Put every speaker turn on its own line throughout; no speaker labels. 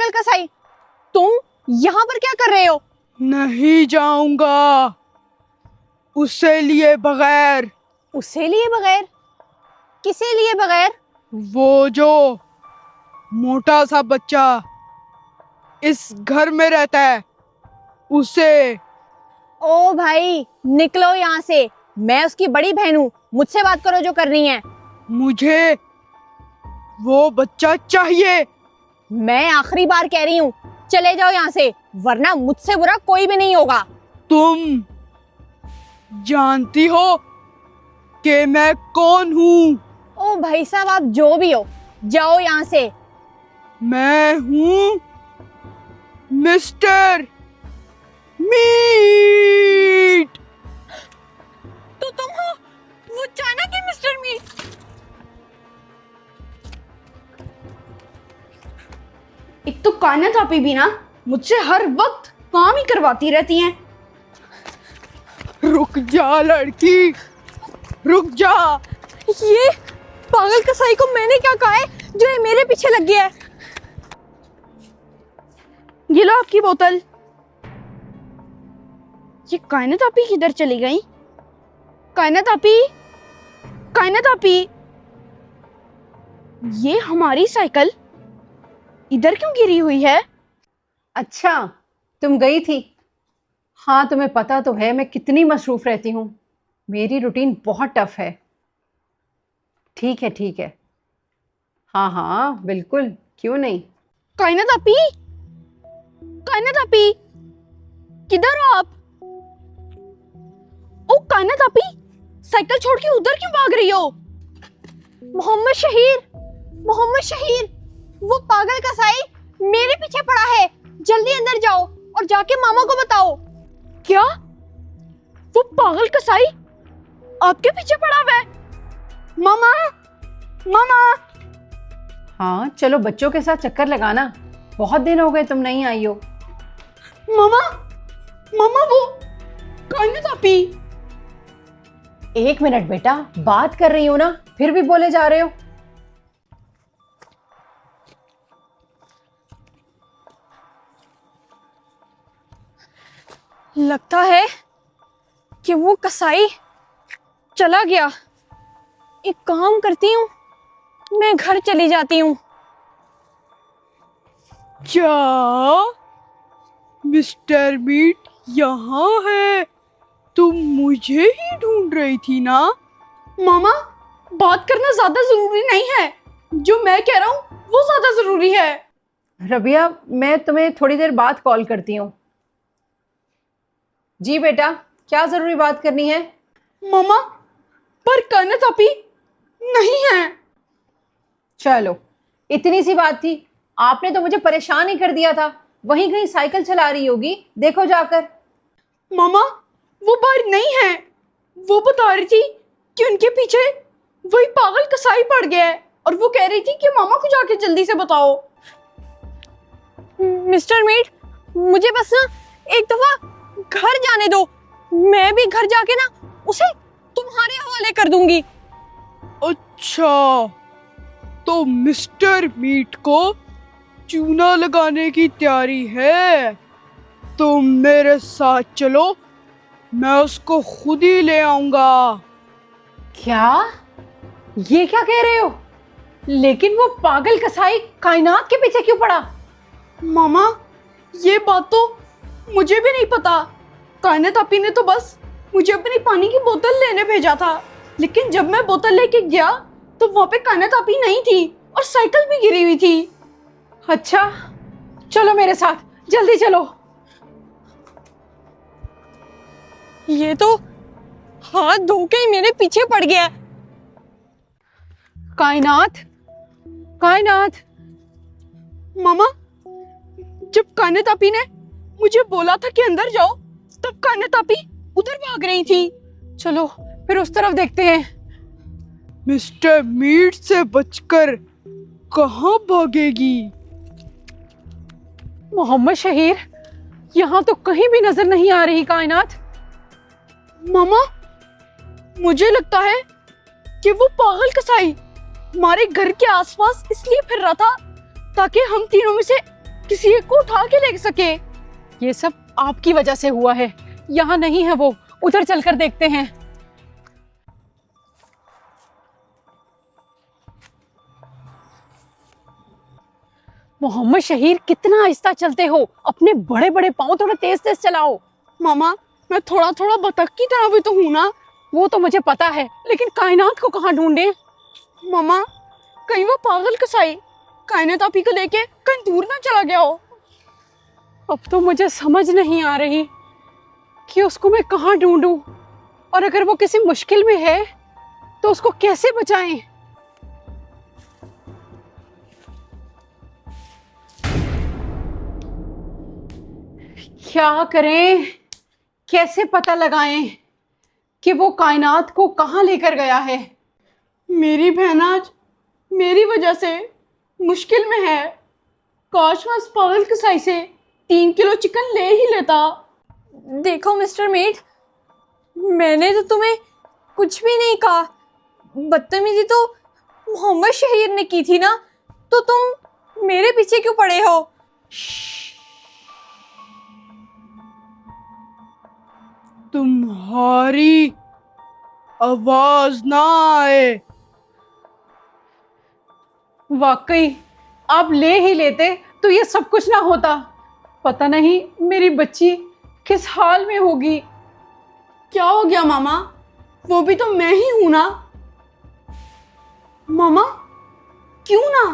पागल कसाई, तुम यहाँ पर क्या कर रहे हो?
नहीं जाऊंगा उसे लिए बगैर।
उसे लिए बगैर? किसे लिए बगैर?
वो जो मोटा सा बच्चा इस घर में रहता है उसे।
ओ भाई निकलो यहाँ से, मैं उसकी बड़ी बहन हूँ, मुझसे बात करो जो करनी है।
मुझे वो बच्चा चाहिए।
मैं आखिरी बार कह रही हूँ, चले जाओ यहाँ से, वरना मुझसे बुरा कोई भी नहीं होगा।
तुम जानती हो कि मैं कौन हूँ?
ओ भाई साहब, आप जो भी हो, जाओ यहाँ से।
मैं हूँ मिस्टर मीट।
तो तुम हो वो चाणक्य के मिस्टर मीट?
एक तो कायनात आपी भी ना मुझसे हर वक्त काम ही करवाती रहती हैं।
रुक जा लड़की, रुक जा।
ये पागल कसाई को मैंने क्या कहा है जो ये मेरे पीछे लग गया है?
ये लो आपकी बोतल। ये कायनात आपी किधर चली गई? कायनात आपी, कायनात आपी, ये हमारी साइकिल इधर क्यों गिरी हुई है?
अच्छा, तुम गई थी। हाँ, तुम्हें पता तो है मैं कितनी मसरूफ रहती हूँ। मेरी रूटीन बहुत टफ है। ठीक है ठीक है, हाँ हाँ बिल्कुल, क्यों नहीं।
कायनात आपी, कायनात आपी, किधर हो आप? ओ कायनात आपी, साइकिल छोड़ के उधर क्यों भाग रही हो?
मोहम्मद शहीर, मोहम्मद शहीर, वो पागल कसाई मेरे पीछे पड़ा है, जल्दी अंदर जाओ और जाके मामा को बताओ।
क्या? वो पागल कसाई आपके पीछे पड़ा हुआ है? मामा, मामा।
हाँ चलो बच्चों के साथ चक्कर लगाना, बहुत दिन हो गए तुम नहीं आई हो।
मामा, मामा वो कायनात आपी।
एक मिनट बेटा, बात कर रही हो ना, फिर भी बोले जा रहे हो।
लगता है कि वो कसाई चला गया। एक काम करती हूँ, मैं घर चली जाती हूँ।
क्या मिस्टर मीट यहाँ है? तुम मुझे ही ढूंढ रही थी ना?
मामा, बात करना ज्यादा जरूरी नहीं है, जो मैं कह रहा हूँ वो ज्यादा जरूरी है।
रबिया, मैं तुम्हें थोड़ी देर बाद कॉल करती हूँ। जी बेटा, क्या जरूरी बात करनी है?
मामा, पर कायनात आपी नहीं है।
चलो, इतनी सी बात थी, आपने तो मुझे परेशान ही कर दिया था। वहीं कहीं साइकिल चला रही होगी, देखो जाकर।
मामा, वो बाहर नहीं है, वो बता रही थी कि उनके पीछे वही पागल कसाई पड़ गया है और वो कह रही थी कि मामा को जाके जल्दी से बताओ।
मिस्टर मीट, मुझे बस ना एक दफा घर जाने दो, मैं भी घर जाके ना उसे तुम्हारे हवाले कर दूंगी।
अच्छा, तो मिस्टर मीट को चूना लगाने की तैयारी है। तुम मेरे साथ चलो, मैं उसको खुद ही ले आऊंगा।
क्या? ये क्या कह रहे हो? लेकिन वो पागल कसाई कायनात के पीछे क्यों पड़ा?
मामा, ये बात तो मुझे भी नहीं पता। कायनात आपी ने तो बस मुझे अपनी पानी की बोतल लेने भेजा था, लेकिन जब मैं बोतल लेके गया तो वहां पे कायनात आपी नहीं थी और साइकिल भी गिरी हुई थी।
अच्छा, चलो मेरे साथ, जल्दी चलो।
ये तो हाथ धो के ही मेरे पीछे पड़ गया।
कायनात, कायनात।
मामा, जब कायनात आपी ने मुझे बोला था कि अंदर जाओ, तब कायनात आपी उधर भाग रही थी।
चलो फिर उस तरफ देखते हैं।
मिस्टर मीट से बचकर कहाँ भागेगी?
मोहम्मद शहीर, यहाँ तो कहीं भी नजर नहीं आ रही कायनात।
मामा, मुझे लगता है कि वो पागल कसाई हमारे घर के आसपास इसलिए फिर रहा था ताकि हम तीनों में से किसी एक को उठा के ले सके।
ये सब आपकी वजह से हुआ है। यहाँ नहीं है वो, उधर चलकर देखते हैं। मोहम्मद शहीर, कितना आहिस्ता चलते हो, अपने बड़े बड़े पाँव थोड़ा तेज तेज चलाओ।
मामा, मैं थोड़ा थोड़ा बतख की तरह भी तो हूं ना।
वो तो मुझे पता है, लेकिन कायनात को कहाँ ढूंढे?
मामा, कहीं वो पागल कसाई कायनात आपी को लेके कहीं दूर ना चला गया हो।
अब तो मुझे समझ नहीं आ रही कि उसको मैं कहाँ ढूंढूं, और अगर वो किसी मुश्किल में है तो उसको कैसे बचाएं? क्या करें, कैसे पता लगाएं कि वो कायनात को कहाँ लेकर गया है?
मेरी बहन आज मेरी वजह से मुश्किल में है। काश मैं उस पागल कसाई से 3 किलो चिकन ले ही लेता।
देखो मिस्टर मीट, मैंने तो तुम्हें कुछ भी नहीं कहा। बदतमीजी तो मोहम्मद शहीर ने की थी ना, तो तुम मेरे पीछे क्यों पड़े हो?
तुम्हारी आवाज ना आए।
वाकई आप ले ही लेते तो ये सब कुछ ना होता। पता नहीं मेरी बच्ची किस हाल में होगी।
क्या हो गया मामा? वो भी तो मैं ही हूं ना। मामा, क्यों ना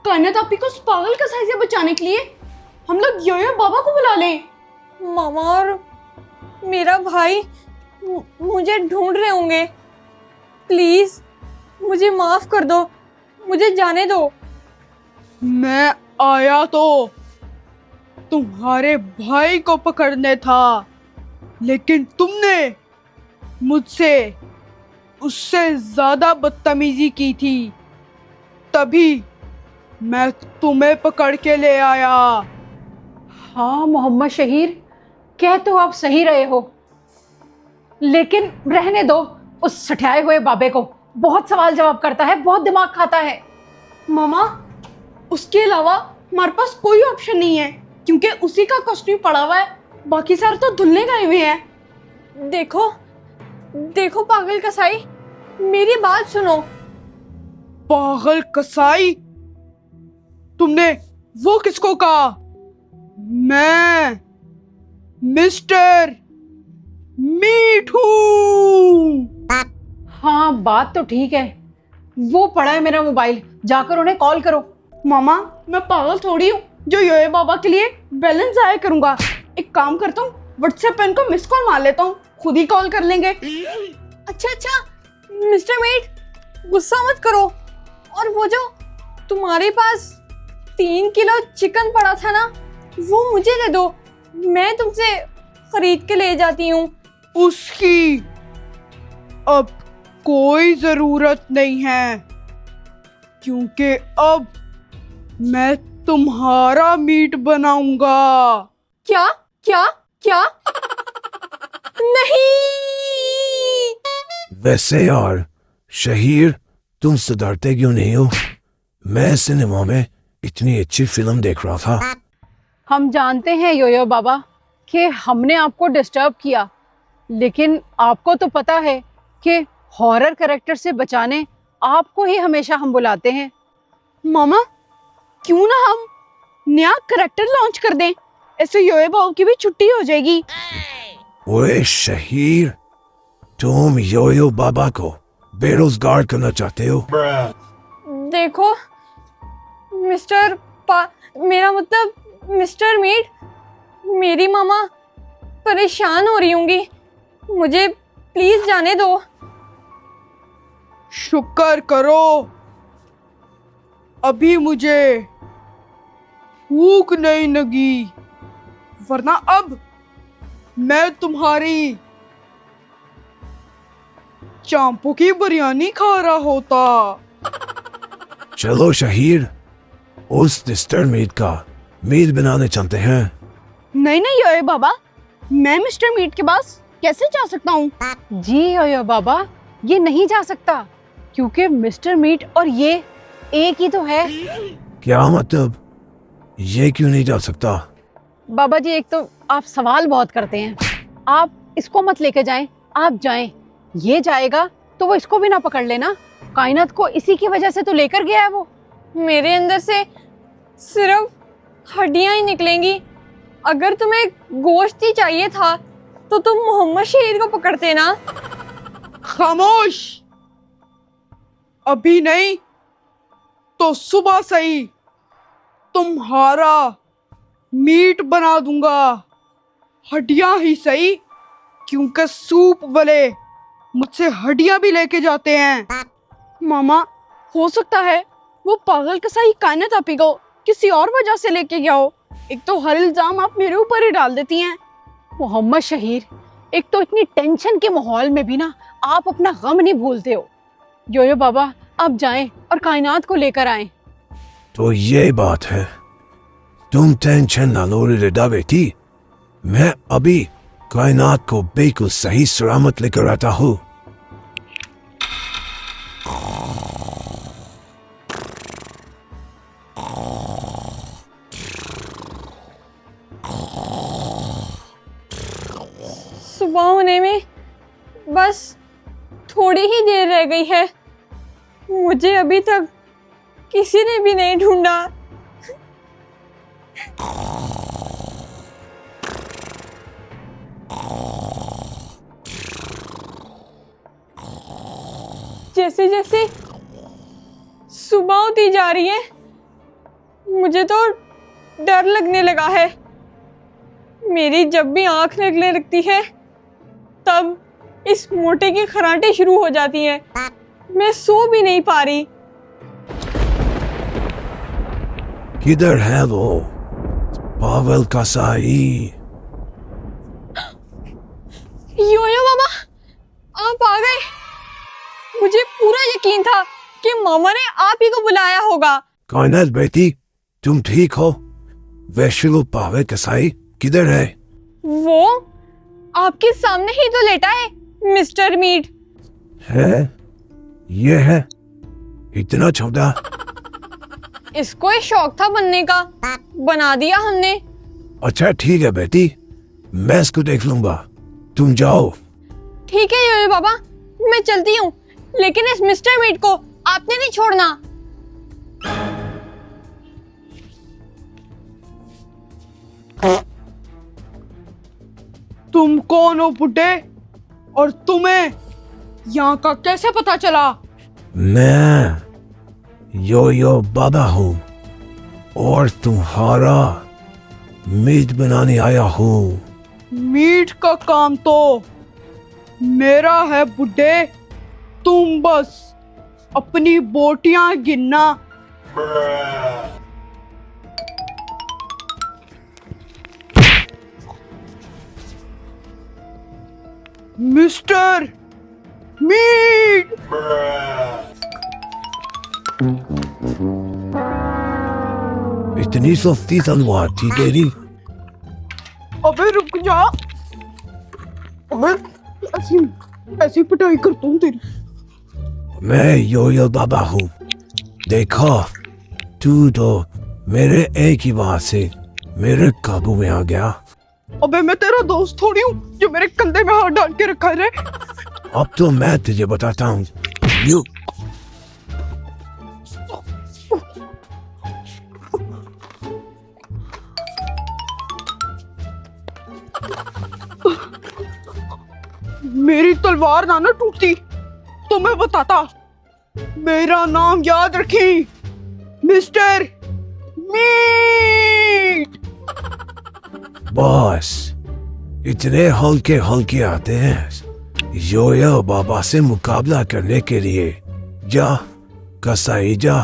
कायनात आपी को उस पागल कसाई से बचाने के लिए हम लोग योयो बाबा को बुला लें।
मामा और मेरा भाई मुझे ढूंढ रहे होंगे। प्लीज मुझे माफ कर दो, मुझे जाने दो।
मैं आया तो तुम्हारे भाई को पकड़ने था, लेकिन तुमने मुझसे उससे ज्यादा बदतमीजी की थी, तभी मैं तुम्हें पकड़ के ले आया।
हाँ मोहम्मद शहीर, कह तो आप सही रहे हो, लेकिन रहने दो उस सठियाए हुए बाबे को। बहुत सवाल जवाब करता है, बहुत दिमाग खाता है।
मामा, उसके अलावा हमारे पास कोई ऑप्शन नहीं है, क्योंकि उसी का कॉस्ट्यूम पड़ा हुआ है। बाकी सारे तो धुलने गए हुए हैं।
देखो देखो पागल कसाई, मेरी बात सुनो।
पागल कसाई? तुमने वो किसको कहा? मैं मिस्टर मीट हूँ।
हाँ बात तो ठीक है। वो पड़ा है मेरा मोबाइल, जाकर उन्हें कॉल करो।
मामा, मैं पागल थोड़ी हूँ जो योयो बाबा के लिए बैलेंस जाया करूंगा। एक काम करता हूँ, व्हाट्सएप पे इनको मिस कॉल मार लेता हूँ, खुद ही कॉल कर लेंगे।
अच्छा मिस्टर मीट, गुस्सा मत करो। और वो जो तुम्हारे पास 3 किलो चिकन पड़ा था ना, वो मुझे दे दो, मैं तुमसे खरीद के ले जाती हूँ।
उसकी अब कोई जरूरत नहीं है, क्योंकि अब मैं तुम्हारा मीट बनाऊंगा।
क्या क्या क्या? नहीं।
वैसे यार शहीर, तुम सुधरते क्यों नहीं हो? मैं सिनेमा में इतनी अच्छी फिल्म देख रहा था।
हम जानते हैं योयो बाबा कि हमने आपको डिस्टर्ब किया, लेकिन आपको तो पता है कि हॉरर कैरेक्टर से बचाने आपको ही हमेशा हम बुलाते हैं।
मामा, क्यों ना हम नया करेक्टर लॉन्च कर दें, ऐसे योयो बाबा की भी छुट्टी हो जाएगी।
ओए शहीर, तुम योयो बाबा को बेरोजगार करना चाहते हो?
देखो मेरा मतलब मिस्टर मीट, मेरी मामा परेशान हो रही होंगी, मुझे प्लीज जाने दो।
शुक्र करो अभी मुझे भूख नहीं लगी, वरना अब मैं तुम्हारी चांपू की बिरयानी खा रहा होता।
चलो शहीर, उस मिस्टर मीट का मीट बनाने चलते हैं।
नहीं नहीं योयो बाबा, मैं मिस्टर मीट के पास कैसे जा सकता हूँ?
जी योयो बाबा, ये नहीं जा सकता, क्योंकि मिस्टर मीट और ये एक ही तो है।
क्या मतलब? ये क्यों नहीं जा सकता?
बाबा जी, एक तो आप सवाल बहुत करते हैं। आप इसको मत लेके जाएं, आप जाएं। ये जाएगा तो वो इसको भी ना पकड़ लेना। कायनात को इसी की वजह से तो लेकर गया है वो।
मेरे अंदर से सिर्फ हड्डियां ही निकलेंगी। अगर तुम्हें गोश्त ही चाहिए था तो तुम मोहम्मद शहीद को पकड़ते ना।
खामोश। अभी नहीं तो सुबह सही तुम्हारा मीट बना दूंगा। हड्डियां ही सही, क्योंकि सूप वाले मुझसे हड्डियां भी लेके जाते हैं।
मामा, हो सकता है वो पागल कसाई कायनात आपी को किसी और वजह से लेके गया हो। एक तो हर इल्जाम आप मेरे ऊपर ही डाल देती हैं।
मोहम्मद शहीर, एक तो इतनी टेंशन के माहौल में भी ना आप अपना गम नहीं भूलते हो। योयो बाबा, आप जाएं और कायनात को लेकर आएं।
तो ये बात है, तुम टेंशन ना लो रिदा बेटी। मैं अभी कायनात को बिल्कुल सही सलामत लेकर आता हूँ।
सुबह होने में बस थोड़ी ही देर रह गई है। मुझे अभी तक किसी ने भी नहीं ढूंढा। जैसे जैसे सुबह होती जा रही है, मुझे तो डर लगने लगा है। मेरी जब भी आंख लगने लगती है तब इस मोटे की खराटे शुरू हो जाती हैं। मैं सो भी नहीं पा रही।
किधर है वो पागल कसाई?
योयो बाबा, आप आ गए। मुझे पूरा यकीन था कि मामा ने आप ही को बुलाया होगा।
कायनात बेटी, तुम ठीक हो? वैसे वो पागल कसाई किधर है?
वो आपके सामने ही तो लेटा है, मिस्टर मीट।
है? ये है? इतना छोटा?
इसको एक शौक था बनने का, बना दिया हमने।
अच्छा ठीक है बेटी, मैं इसको देख लूंगा, तुम जाओ।
ठीक है योयो बाबा, मैं चलती हूँ, लेकिन इस मिस्टर मीट को आपने नहीं छोड़ना।
तुम कौन हो बुड्ढे, और तुम्हें यहाँ का कैसे पता चला?
मैं योयो बाबा हूँ और तुम्हारा मीट बनाने आया हूँ।
मीट का काम तो मेरा है बुड्ढे, तुम बस अपनी बोटियां गिनना। Mister meat!
इतनी सस्ती तलवार थी तेरी?
अबे रुक जा, अबे ऐसी ऐसी पिटाई करता हूँ तेरी।
मैं योयो बाबा हूँ, देखो तू तो मेरे एक ही बात से मेरे काबू में आ गया।
अबे मैं तेरा दोस्त थोड़ी हूँ जो मेरे कंधे में हाथ डाल के रखा है।
अब तो मैं तुझे बताता हूँ। यू
मेरी तलवार ना टूटती तो मैं बताता। मेरा नाम याद रखी, मिस्टर मीट।
बॉस, इतने हल्के हल्के आते हैं योयो बाबा से मुकाबला करने के लिए। जा कसाई जा।